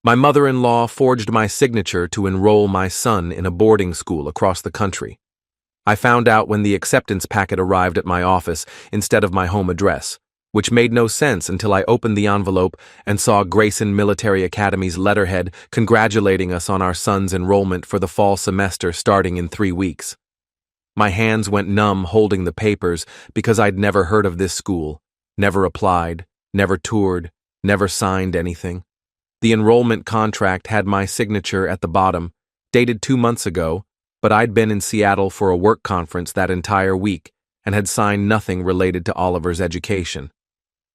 My mother-in-law forged my signature to enroll my son in a boarding school across the country. I found out when the acceptance packet arrived at my office instead of my home address, which made no sense until I opened the envelope and saw Grayson Military Academy's letterhead congratulating us on our son's enrollment for the fall semester starting in 3 weeks. My hands went numb holding the papers because I'd never heard of this school, never applied, never toured, never signed anything. The enrollment contract had my signature at the bottom, dated 2 months ago, but I'd been in Seattle for a work conference that entire week and had signed nothing related to Oliver's education.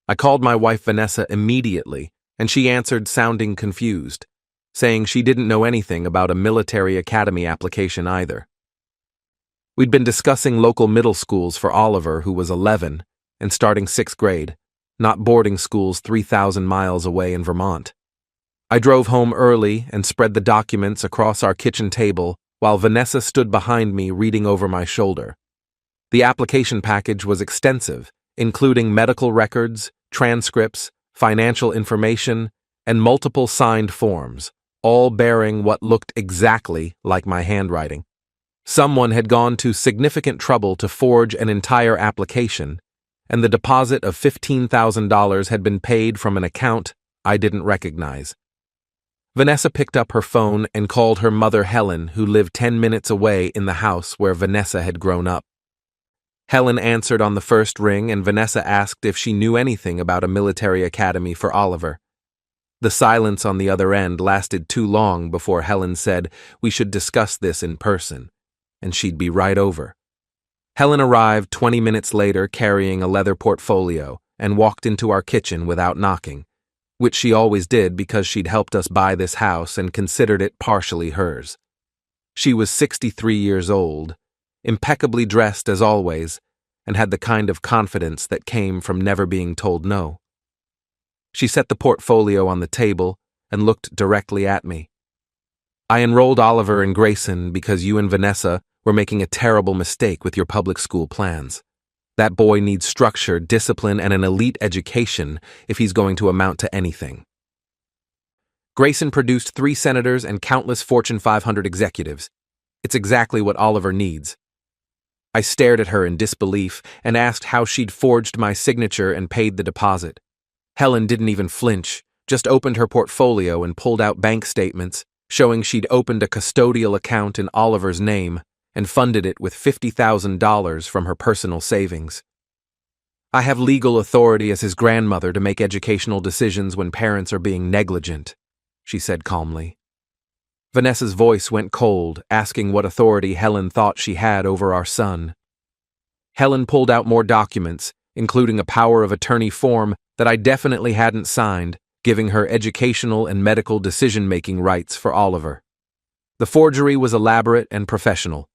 I called my wife Vanessa immediately, and she answered sounding confused, saying she didn't know anything about a military academy application either. We'd been discussing local middle schools for Oliver, who was 11, and starting 6th grade, not boarding schools 3,000 miles away in Vermont. I drove home early and spread the documents across our kitchen table while Vanessa stood behind me reading over my shoulder. The application package was extensive, including medical records, transcripts, financial information, and multiple signed forms, all bearing what looked exactly like my handwriting. Someone had gone to significant trouble to forge an entire application, and the deposit of $15,000 had been paid from an account I didn't recognize. Vanessa picked up her phone and called her mother Helen, who lived 10 minutes away in the house where Vanessa had grown up. Helen answered on the first ring, and Vanessa asked if she knew anything about a military academy for Oliver. The silence on the other end lasted too long before Helen said we should discuss this in person, and she'd be right over. Helen arrived 20 minutes later carrying a leather portfolio and walked into our kitchen without knocking, which she always did because she'd helped us buy this house and considered it partially hers. She was 63 years old, impeccably dressed as always, and had the kind of confidence that came from never being told no. She set the portfolio on the table and looked directly at me. I enrolled Oliver in Grayson because you and Vanessa were making a terrible mistake with your public school plans. That boy needs structure, discipline, and an elite education if he's going to amount to anything. Grayson produced 3 senators and countless Fortune 500 executives. It's exactly what Oliver needs. I stared at her in disbelief and asked how she'd forged my signature and paid the deposit. Helen didn't even flinch, just opened her portfolio and pulled out bank statements, showing she'd opened a custodial account in Oliver's name and funded it with $50,000 from her personal savings. I have legal authority as his grandmother to make educational decisions when parents are being negligent, she said calmly. Vanessa's voice went cold, asking what authority Helen thought she had over our son. Helen pulled out more documents, including a power of attorney form that I definitely hadn't signed, giving her educational and medical decision-making rights for Oliver. The forgery was elaborate and professional,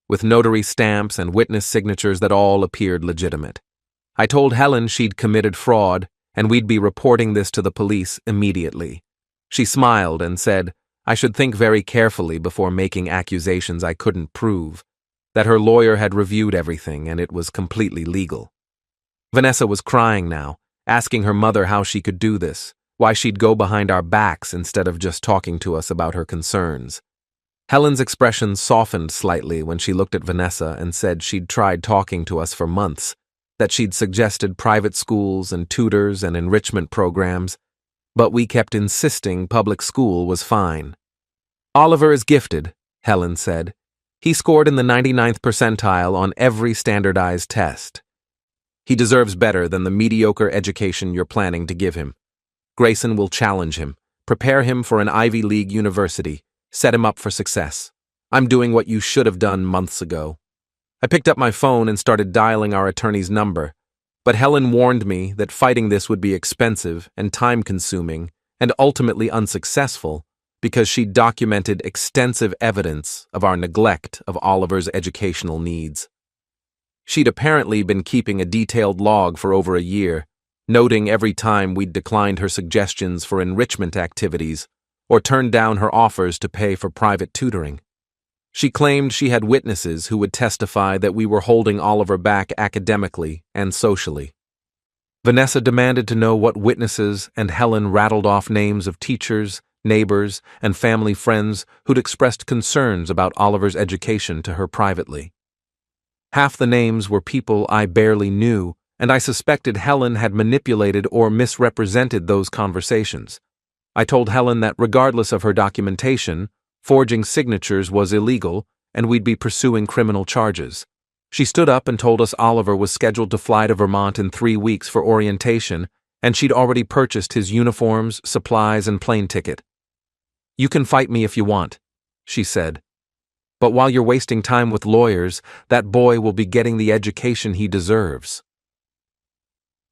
with notary stamps and witness signatures that all appeared legitimate. I told Helen she'd committed fraud, and we'd be reporting this to the police immediately. She smiled and said I should think very carefully before making accusations I couldn't prove, that her lawyer had reviewed everything and it was completely legal. Vanessa was crying now, asking her mother how she could do this, why she'd go behind our backs instead of just talking to us about her concerns. Helen's expression softened slightly when she looked at Vanessa and said she'd tried talking to us for months, that she'd suggested private schools and tutors and enrichment programs, but we kept insisting public school was fine. Oliver is gifted, Helen said. He scored in the 99th percentile on every standardized test. He deserves better than the mediocre education you're planning to give him. Grayson will challenge him, prepare him for an Ivy League university, set him up for success. I'm doing what you should have done months ago. I picked up my phone and started dialing our attorney's number, but Helen warned me that fighting this would be expensive and time-consuming and ultimately unsuccessful because she'd documented extensive evidence of our neglect of Oliver's educational needs. She'd apparently been keeping a detailed log for over a year, noting every time we'd declined her suggestions for enrichment activities or turned down her offers to pay for private tutoring. She claimed she had witnesses who would testify that we were holding Oliver back academically and socially. Vanessa demanded to know what witnesses, and Helen rattled off names of teachers, neighbors, and family friends who'd expressed concerns about Oliver's education to her privately. Half the names were people I barely knew, and I suspected Helen had manipulated or misrepresented those conversations. I told Helen that regardless of her documentation, forging signatures was illegal and we'd be pursuing criminal charges. She stood up and told us Oliver was scheduled to fly to Vermont in 3 weeks for orientation, and she'd already purchased his uniforms, supplies, and plane ticket. "You can fight me if you want," she said. "But while you're wasting time with lawyers, that boy will be getting the education he deserves."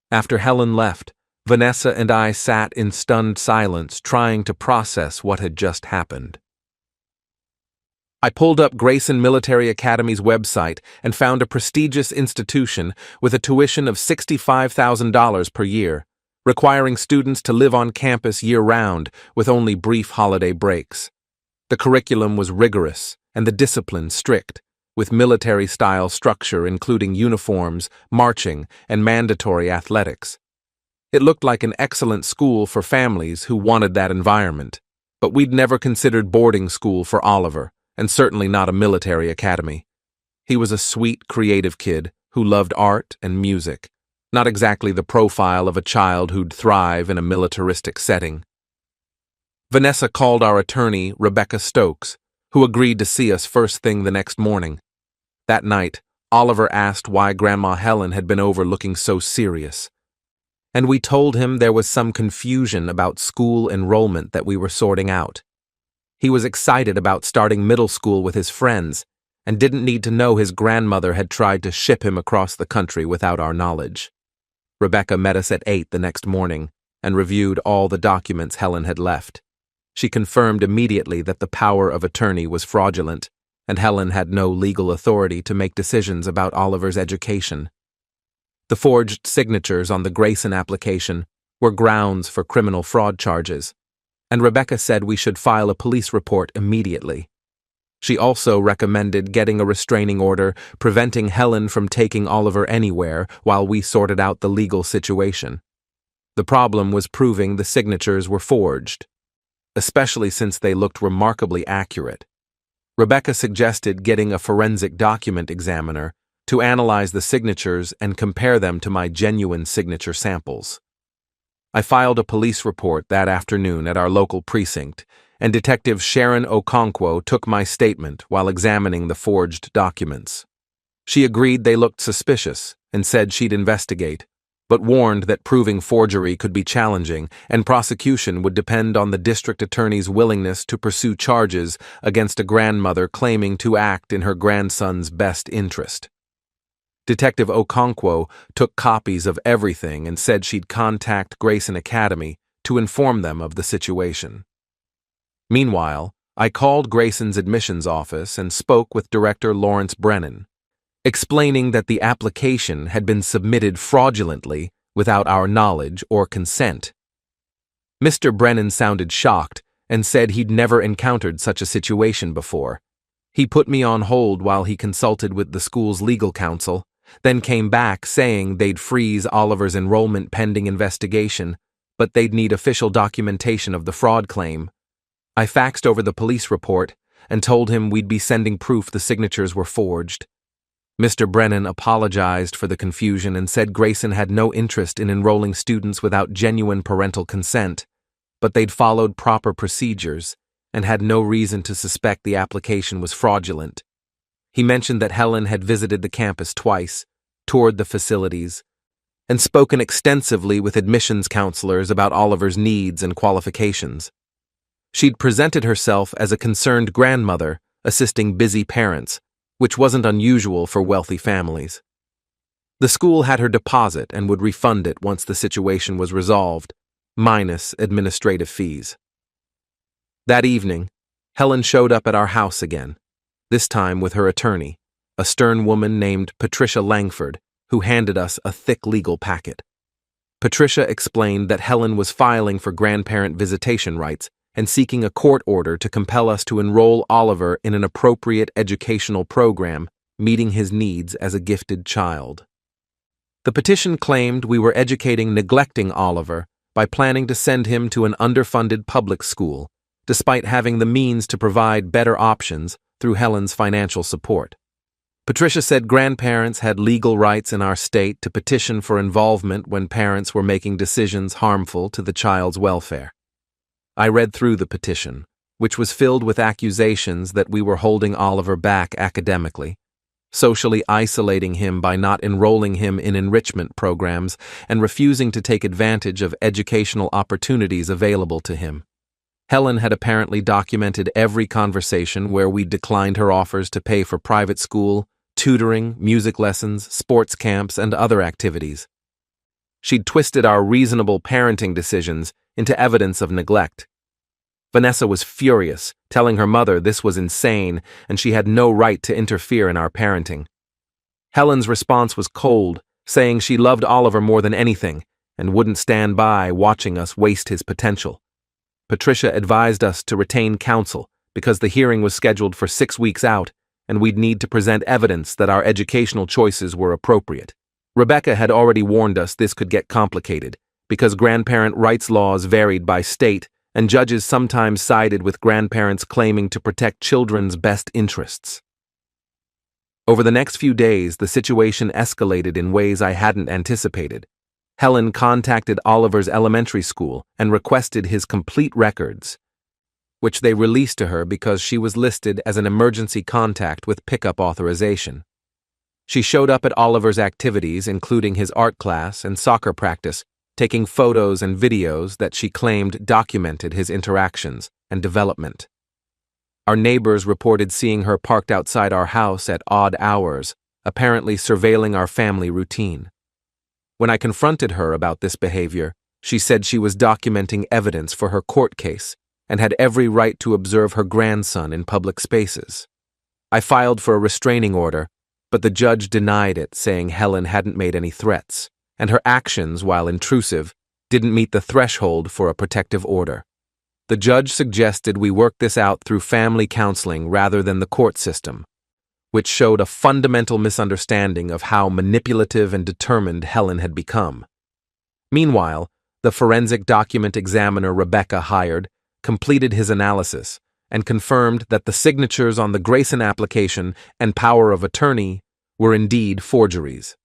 After Helen left, Vanessa and I sat in stunned silence trying to process what had just happened. I pulled up Grayson Military Academy's website and found a prestigious institution with a tuition of $65,000 per year, requiring students to live on campus year-round with only brief holiday breaks. The curriculum was rigorous and the discipline strict, with military-style structure including uniforms, marching, and mandatory athletics. It looked like an excellent school for families who wanted that environment, but we'd never considered boarding school for Oliver, and certainly not a military academy. He was a sweet, creative kid who loved art and music, not exactly the profile of a child who'd thrive in a militaristic setting. Vanessa called our attorney, Rebecca Stokes, who agreed to see us first thing the next morning. That night, Oliver asked why Grandma Helen had been over looking so serious, and we told him there was some confusion about school enrollment that we were sorting out. He was excited about starting middle school with his friends and didn't need to know his grandmother had tried to ship him across the country without our knowledge. Rebecca met us at 8 the next morning and reviewed all the documents Helen had left. She confirmed immediately that the power of attorney was fraudulent, and Helen had no legal authority to make decisions about Oliver's education. The forged signatures on the Grayson application were grounds for criminal fraud charges, and Rebecca said we should file a police report immediately. She also recommended getting a restraining order preventing Helen from taking Oliver anywhere while we sorted out the legal situation. The problem was proving the signatures were forged, especially since they looked remarkably accurate. Rebecca suggested getting a forensic document examiner to analyze the signatures and compare them to my genuine signature samples. I filed a police report that afternoon at our local precinct, and Detective Sharon Okonkwo took my statement while examining the forged documents. She agreed they looked suspicious and said she'd investigate, but warned that proving forgery could be challenging and prosecution would depend on the district attorney's willingness to pursue charges against a grandmother claiming to act in her grandson's best interest. Detective Okonkwo took copies of everything and said she'd contact Grayson Academy to inform them of the situation. Meanwhile, I called Grayson's admissions office and spoke with Director Lawrence Brennan, explaining that the application had been submitted fraudulently without our knowledge or consent. Mr. Brennan sounded shocked and said he'd never encountered such a situation before. He put me on hold while he consulted with the school's legal counsel, then came back saying they'd freeze Oliver's enrollment pending investigation, but they'd need official documentation of the fraud claim. I faxed over the police report and told him we'd be sending proof the signatures were forged. Mr. Brennan apologized for the confusion and said Grayson had no interest in enrolling students without genuine parental consent, but they'd followed proper procedures and had no reason to suspect the application was fraudulent. He mentioned that Helen had visited the campus twice, toured the facilities, and spoken extensively with admissions counselors about Oliver's needs and qualifications. She'd presented herself as a concerned grandmother, assisting busy parents, which wasn't unusual for wealthy families. The school had her deposit and would refund it once the situation was resolved, minus administrative fees. That evening, Helen showed up at our house again, this time with her attorney, a stern woman named Patricia Langford, who handed us a thick legal packet. Patricia explained that Helen was filing for grandparent visitation rights and seeking a court order to compel us to enroll Oliver in an appropriate educational program, meeting his needs as a gifted child. The petition claimed we were neglecting Oliver by planning to send him to an underfunded public school despite having the means to provide better options through Helen's financial support. Patricia said grandparents had legal rights in our state to petition for involvement when parents were making decisions harmful to the child's welfare. I read through the petition, which was filled with accusations that we were holding Oliver back academically, socially isolating him by not enrolling him in enrichment programs and refusing to take advantage of educational opportunities available to him. Helen had apparently documented every conversation where we declined her offers to pay for private school, tutoring, music lessons, sports camps, and other activities. She'd twisted our reasonable parenting decisions into evidence of neglect. Vanessa was furious, telling her mother this was insane and she had no right to interfere in our parenting. Helen's response was cold, saying she loved Oliver more than anything and wouldn't stand by watching us waste his potential. Patricia advised us to retain counsel because the hearing was scheduled for 6 weeks out and we'd need to present evidence that our educational choices were appropriate. Rebecca had already warned us this could get complicated because grandparent rights laws varied by state and judges sometimes sided with grandparents claiming to protect children's best interests. Over the next few days, the situation escalated in ways I hadn't anticipated. Helen contacted Oliver's elementary school and requested his complete records, which they released to her because she was listed as an emergency contact with pickup authorization. She showed up at Oliver's activities, including his art class and soccer practice, taking photos and videos that she claimed documented his interactions and development. Our neighbors reported seeing her parked outside our house at odd hours, apparently surveilling our family routine. When I confronted her about this behavior, she said she was documenting evidence for her court case and had every right to observe her grandson in public spaces. I filed for a restraining order, but the judge denied it, saying Helen hadn't made any threats, and her actions, while intrusive, didn't meet the threshold for a protective order. The judge suggested we work this out through family counseling rather than the court system, which showed a fundamental misunderstanding of how manipulative and determined Helen had become. Meanwhile, the forensic document examiner Rebecca hired completed his analysis and confirmed that the signatures on the Grayson application and power of attorney were indeed forgeries.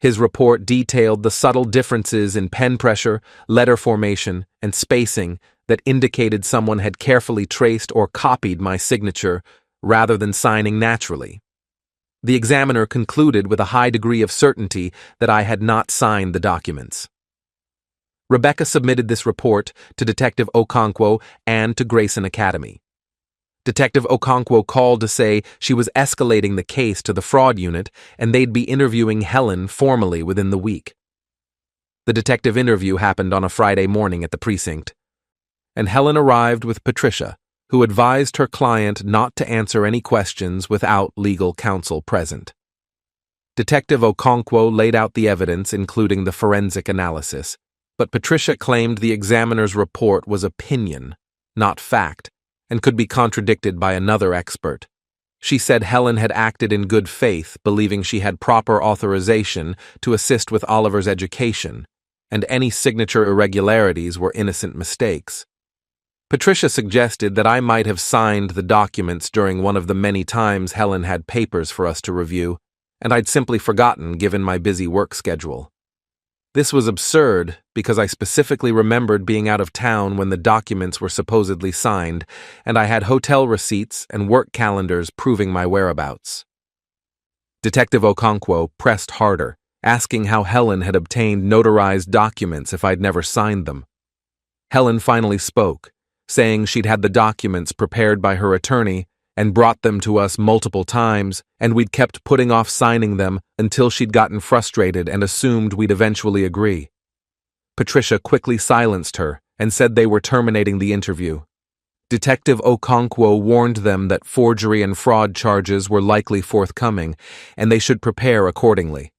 His report detailed the subtle differences in pen pressure, letter formation, and spacing that indicated someone had carefully traced or copied my signature rather than signing naturally. The examiner concluded with a high degree of certainty that I had not signed the documents. Rebecca submitted this report to Detective Okonkwo and to Grayson Academy. Detective Okonkwo called to say she was escalating the case to the fraud unit and they'd be interviewing Helen formally within the week. The detective interview happened on a Friday morning at the precinct, and Helen arrived with Patricia, who advised her client not to answer any questions without legal counsel present. Detective Okonkwo laid out the evidence, including the forensic analysis, but Patricia claimed the examiner's report was opinion, not fact, and could be contradicted by another expert. She said Helen had acted in good faith, believing she had proper authorization to assist with Oliver's education, and any signature irregularities were innocent mistakes. Patricia suggested that I might have signed the documents during one of the many times Helen had papers for us to review, and I'd simply forgotten given my busy work schedule. This was absurd because I specifically remembered being out of town when the documents were supposedly signed, and I had hotel receipts and work calendars proving my whereabouts. Detective Okonkwo pressed harder, asking how Helen had obtained notarized documents if I'd never signed them. Helen finally spoke, saying she'd had the documents prepared by her attorney and brought them to us multiple times, and we'd kept putting off signing them until she'd gotten frustrated and assumed we'd eventually agree. Patricia quickly silenced her and said they were terminating the interview. Detective Okonkwo warned them that forgery and fraud charges were likely forthcoming, and they should prepare accordingly.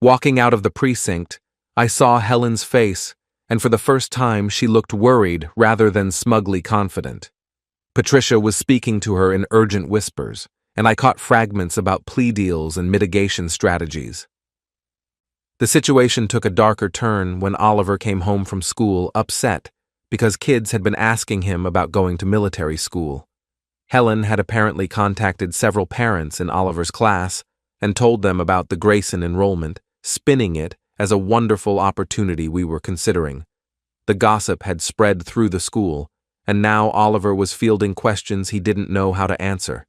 Walking out of the precinct, I saw Helen's face, and for the first time she looked worried rather than smugly confident. Patricia was speaking to her in urgent whispers, and I caught fragments about plea deals and mitigation strategies. The situation took a darker turn when Oliver came home from school upset because kids had been asking him about going to military school. Helen had apparently contacted several parents in Oliver's class and told them about the Grayson enrollment, spinning it as a wonderful opportunity we were considering. The gossip had spread through the school, and now Oliver was fielding questions he didn't know how to answer.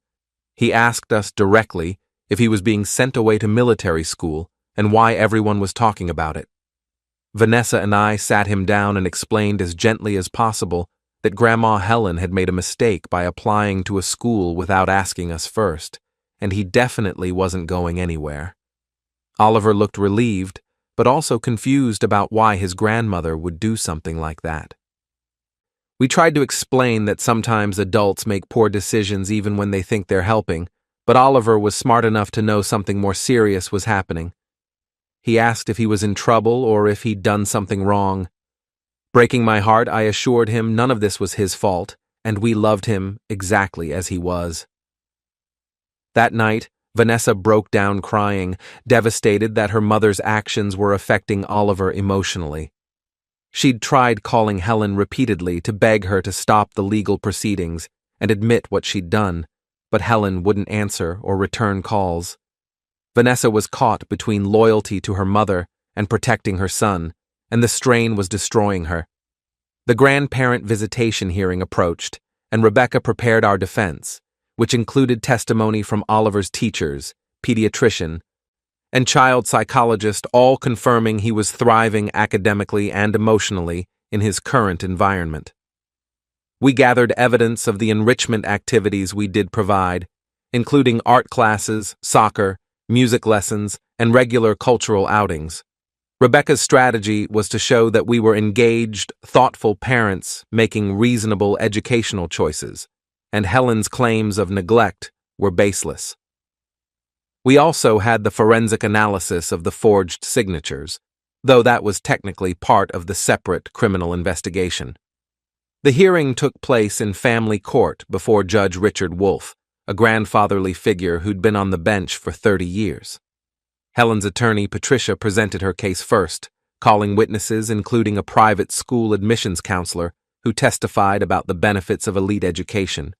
He asked us directly if he was being sent away to military school and why everyone was talking about it. Vanessa and I sat him down and explained as gently as possible that Grandma Helen had made a mistake by applying to a school without asking us first, and he definitely wasn't going anywhere. Oliver looked relieved, but also confused about why his grandmother would do something like that. We tried to explain that sometimes adults make poor decisions even when they think they're helping, but Oliver was smart enough to know something more serious was happening. He asked if he was in trouble or if he'd done something wrong. Breaking my heart, I assured him none of this was his fault, and we loved him exactly as he was. That night, Vanessa broke down crying, devastated that her mother's actions were affecting Oliver emotionally. She'd tried calling Helen repeatedly to beg her to stop the legal proceedings and admit what she'd done, but Helen wouldn't answer or return calls. Vanessa was caught between loyalty to her mother and protecting her son, and the strain was destroying her. The grandparent visitation hearing approached, and Rebecca prepared our defense, which included testimony from Oliver's teachers, pediatrician, and child psychologist, all confirming he was thriving academically and emotionally in his current environment. We gathered evidence of the enrichment activities we did provide, including art classes, soccer, music lessons, and regular cultural outings. Rebecca's strategy was to show that we were engaged, thoughtful parents making reasonable educational choices, and Helen's claims of neglect were baseless. We also had the forensic analysis of the forged signatures, though that was technically part of the separate criminal investigation. The hearing took place in family court before Judge Richard Wolfe, a grandfatherly figure who'd been on the bench for 30 years. Helen's attorney, Patricia, presented her case first, calling witnesses including a private school admissions counselor who testified about the benefits of elite education,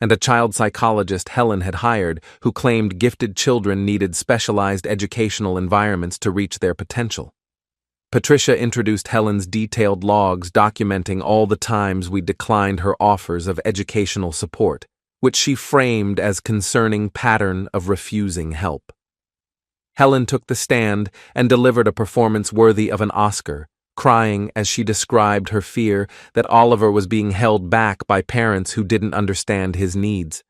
and a child psychologist Helen had hired who claimed gifted children needed specialized educational environments to reach their potential. Patricia introduced Helen's detailed logs documenting all the times we declined her offers of educational support, which she framed as concerning pattern of refusing help. Helen took the stand and delivered a performance worthy of an Oscar, crying as she described her fear that Oliver was being held back by parents who didn't understand his needs.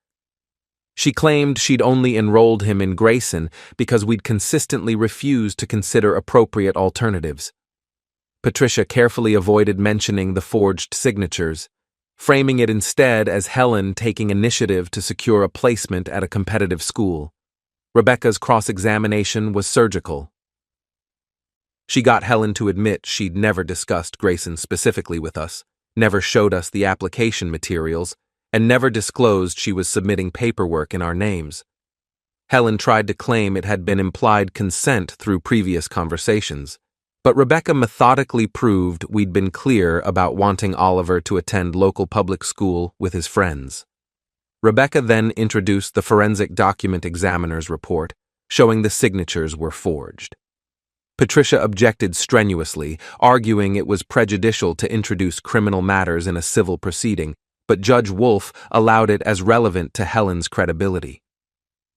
She claimed she'd only enrolled him in Grayson because we'd consistently refused to consider appropriate alternatives. Patricia carefully avoided mentioning the forged signatures, framing it instead as Helen taking initiative to secure a placement at a competitive school. Rebecca's cross-examination was surgical. She got Helen to admit she'd never discussed Grayson specifically with us, never showed us the application materials, and never disclosed she was submitting paperwork in our names. Helen tried to claim it had been implied consent through previous conversations, but Rebecca methodically proved we'd been clear about wanting Oliver to attend local public school with his friends. Rebecca then introduced the forensic document examiner's report, showing the signatures were forged. Patricia objected strenuously, arguing it was prejudicial to introduce criminal matters in a civil proceeding, but Judge Wolfe allowed it as relevant to Helen's credibility.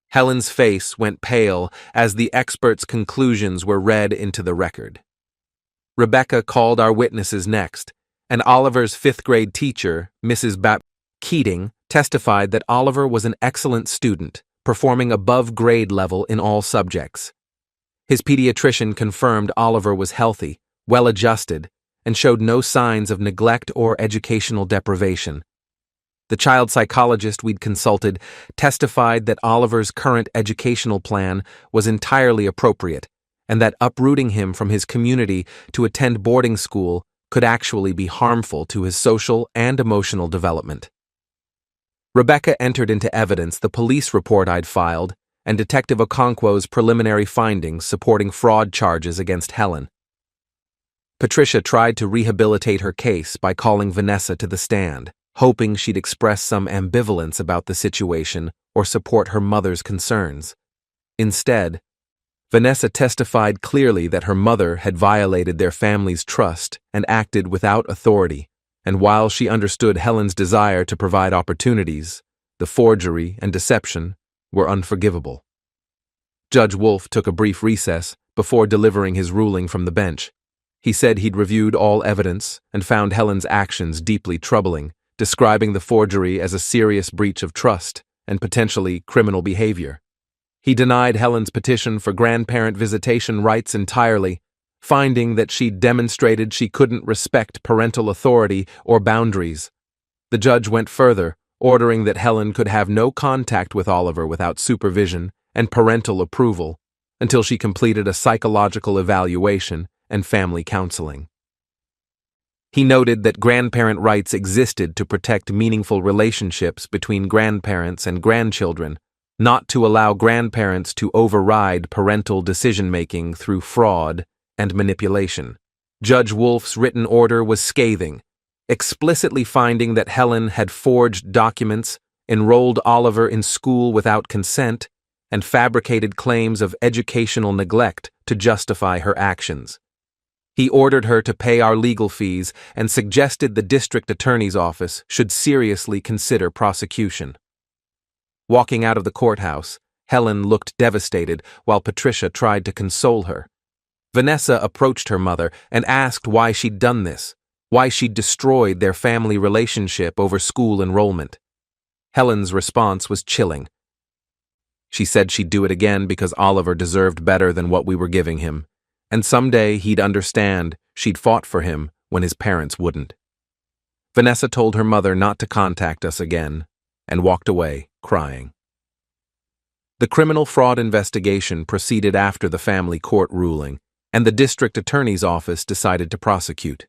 Helen's face went pale as the expert's conclusions were read into the record. Rebecca called our witnesses next, and Oliver's fifth-grade teacher, Mrs. Keating, testified that Oliver was an excellent student, performing above grade level in all subjects. His pediatrician confirmed Oliver was healthy, well-adjusted, and showed no signs of neglect or educational deprivation. The child psychologist we'd consulted testified that Oliver's current educational plan was entirely appropriate, and that uprooting him from his community to attend boarding school could actually be harmful to his social and emotional development. Rebecca entered into evidence the police report I'd filed and Detective Okonkwo's preliminary findings supporting fraud charges against Helen. Patricia tried to rehabilitate her case by calling Vanessa to the stand, hoping she'd express some ambivalence about the situation or support her mother's concerns. Instead, Vanessa testified clearly that her mother had violated their family's trust and acted without authority, and while she understood Helen's desire to provide opportunities, the forgery and deception were unforgivable. Judge Wolf took a brief recess before delivering his ruling from the bench. He said he'd reviewed all evidence and found Helen's actions deeply troubling, describing the forgery as a serious breach of trust and potentially criminal behavior. He denied Helen's petition for grandparent visitation rights entirely, finding that she demonstrated she couldn't respect parental authority or boundaries. The judge went further, ordering that Helen could have no contact with Oliver without supervision and parental approval until she completed a psychological evaluation and family counseling. He noted that grandparent rights existed to protect meaningful relationships between grandparents and grandchildren, not to allow grandparents to override parental decision-making through fraud and manipulation. Judge Wolf's written order was scathing, explicitly finding that Helen had forged documents, enrolled Oliver in school without consent, and fabricated claims of educational neglect to justify her actions. He ordered her to pay our legal fees and suggested the district attorney's office should seriously consider prosecution. Walking out of the courthouse, Helen looked devastated while Patricia tried to console her. Vanessa approached her mother and asked why she'd done this, why she'd destroyed their family relationship over school enrollment. Helen's response was chilling. She said she'd do it again because Oliver deserved better than what we were giving him, and someday he'd understand she'd fought for him when his parents wouldn't. Vanessa told her mother not to contact us again and walked away, crying. The criminal fraud investigation proceeded after the family court ruling, and the district attorney's office decided to prosecute.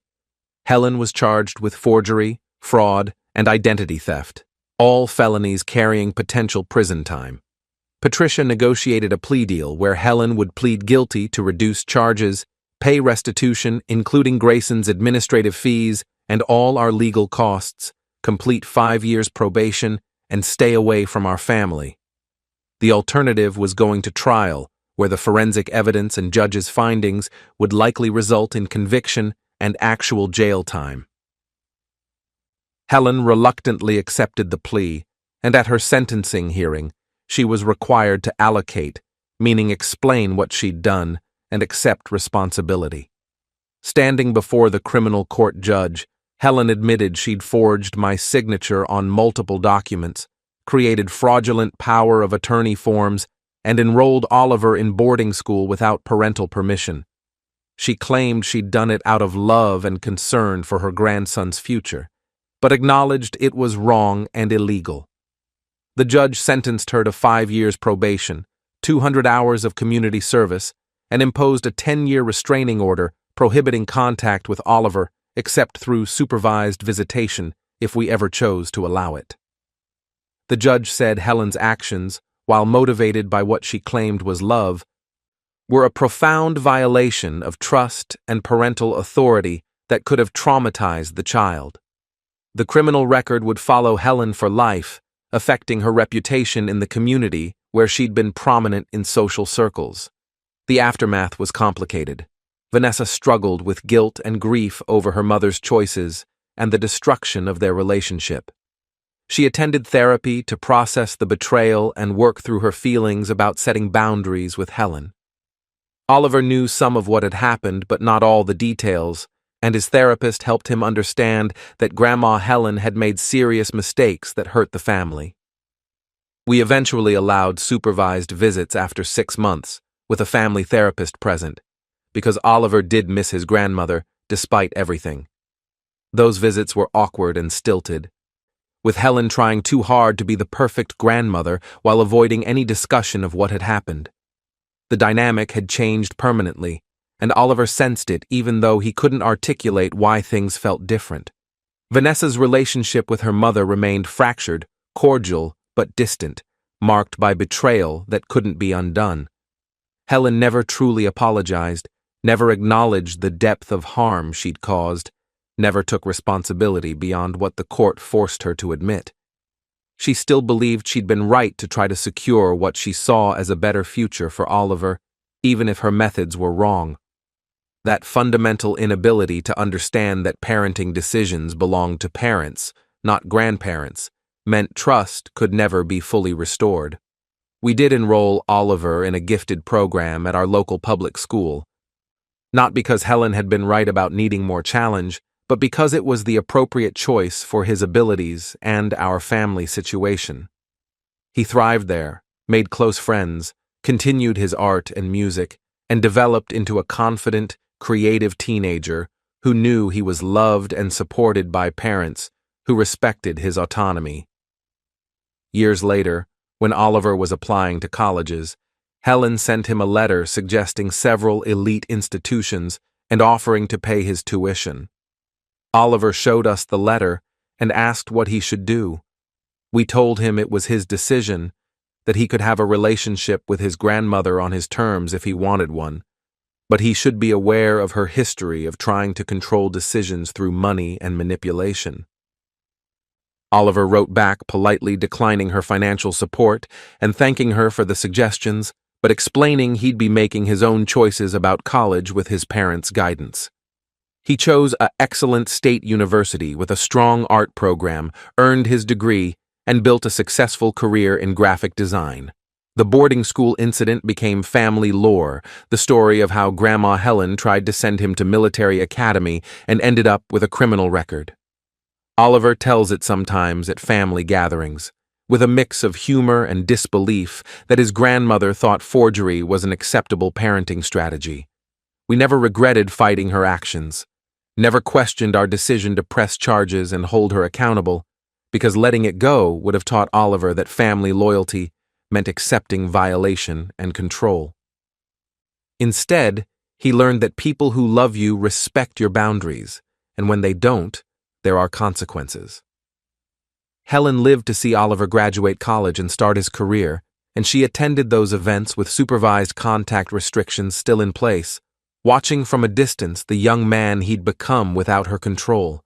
Helen was charged with forgery, fraud, and identity theft, all felonies carrying potential prison time. Patricia negotiated a plea deal where Helen would plead guilty to reduce charges, pay restitution, including Grayson's administrative fees and all our legal costs, complete 5 years probation, and stay away from our family. The alternative was going to trial, where the forensic evidence and judge's findings would likely result in conviction and actual jail time. Helen reluctantly accepted the plea, and at her sentencing hearing, she was required to allocate, meaning explain what she'd done and accept responsibility. Standing before the criminal court judge, Helen admitted she'd forged my signature on multiple documents, created fraudulent power of attorney forms, and enrolled Oliver in boarding school without parental permission. She claimed she'd done it out of love and concern for her grandson's future, but acknowledged it was wrong and illegal. The judge sentenced her to 5 years probation, 200 hours of community service, and imposed a 10-year restraining order prohibiting contact with Oliver except through supervised visitation if we ever chose to allow it. The judge said Helen's actions, while motivated by what she claimed was love, were a profound violation of trust and parental authority that could have traumatized the child. The criminal record would follow Helen for life, affecting her reputation in the community where she'd been prominent in social circles. The aftermath was complicated. Vanessa struggled with guilt and grief over her mother's choices and the destruction of their relationship. She attended therapy to process the betrayal and work through her feelings about setting boundaries with Helen. Oliver knew some of what had happened, but not all the details, and his therapist helped him understand that Grandma Helen had made serious mistakes that hurt the family. We eventually allowed supervised visits after 6 months, with a family therapist present, because Oliver did miss his grandmother despite everything. Those visits were awkward and stilted, with Helen trying too hard to be the perfect grandmother while avoiding any discussion of what had happened. The dynamic had changed permanently, and Oliver sensed it even though he couldn't articulate why things felt different. Vanessa's relationship with her mother remained fractured, cordial, but distant, marked by betrayal that couldn't be undone. Helen never truly apologized, never acknowledged the depth of harm she'd caused, never took responsibility beyond what the court forced her to admit. She still believed she'd been right to try to secure what she saw as a better future for Oliver, even if her methods were wrong. That fundamental inability to understand that parenting decisions belonged to parents, not grandparents, meant trust could never be fully restored. We did enroll Oliver in a gifted program at our local public school, not because Helen had been right about needing more challenge, but because it was the appropriate choice for his abilities and our family situation. He thrived there, made close friends, continued his art and music, and developed into a confident, creative teenager who knew he was loved and supported by parents who respected his autonomy. Years later, when Oliver was applying to colleges, Helen sent him a letter suggesting several elite institutions and offering to pay his tuition. Oliver showed us the letter and asked what he should do. We told him it was his decision, that he could have a relationship with his grandmother on his terms if he wanted one, but he should be aware of her history of trying to control decisions through money and manipulation. Oliver wrote back politely declining her financial support and thanking her for the suggestions, but explaining he'd be making his own choices about college with his parents' guidance. He chose an excellent state university with a strong art program, earned his degree, and built a successful career in graphic design. The boarding school incident became family lore, the story of how Grandma Helen tried to send him to military academy and ended up with a criminal record. Oliver tells it sometimes at family gatherings, with a mix of humor and disbelief that his grandmother thought forgery was an acceptable parenting strategy. We never regretted fighting her actions, never questioned our decision to press charges and hold her accountable, because letting it go would have taught Oliver that family loyalty meant accepting violation and control. Instead, he learned that people who love you respect your boundaries, and when they don't, there are consequences. Helen lived to see Oliver graduate college and start his career, and she attended those events with supervised contact restrictions still in place, watching from a distance the young man he'd become without her control,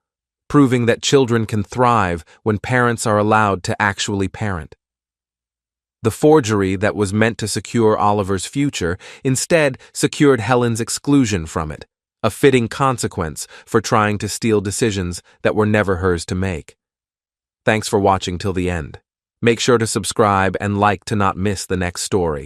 proving that children can thrive when parents are allowed to actually parent. The forgery that was meant to secure Oliver's future instead secured Helen's exclusion from it, a fitting consequence for trying to steal decisions that were never hers to make. Thanks for watching till the end. Make sure to subscribe and like to not miss the next story.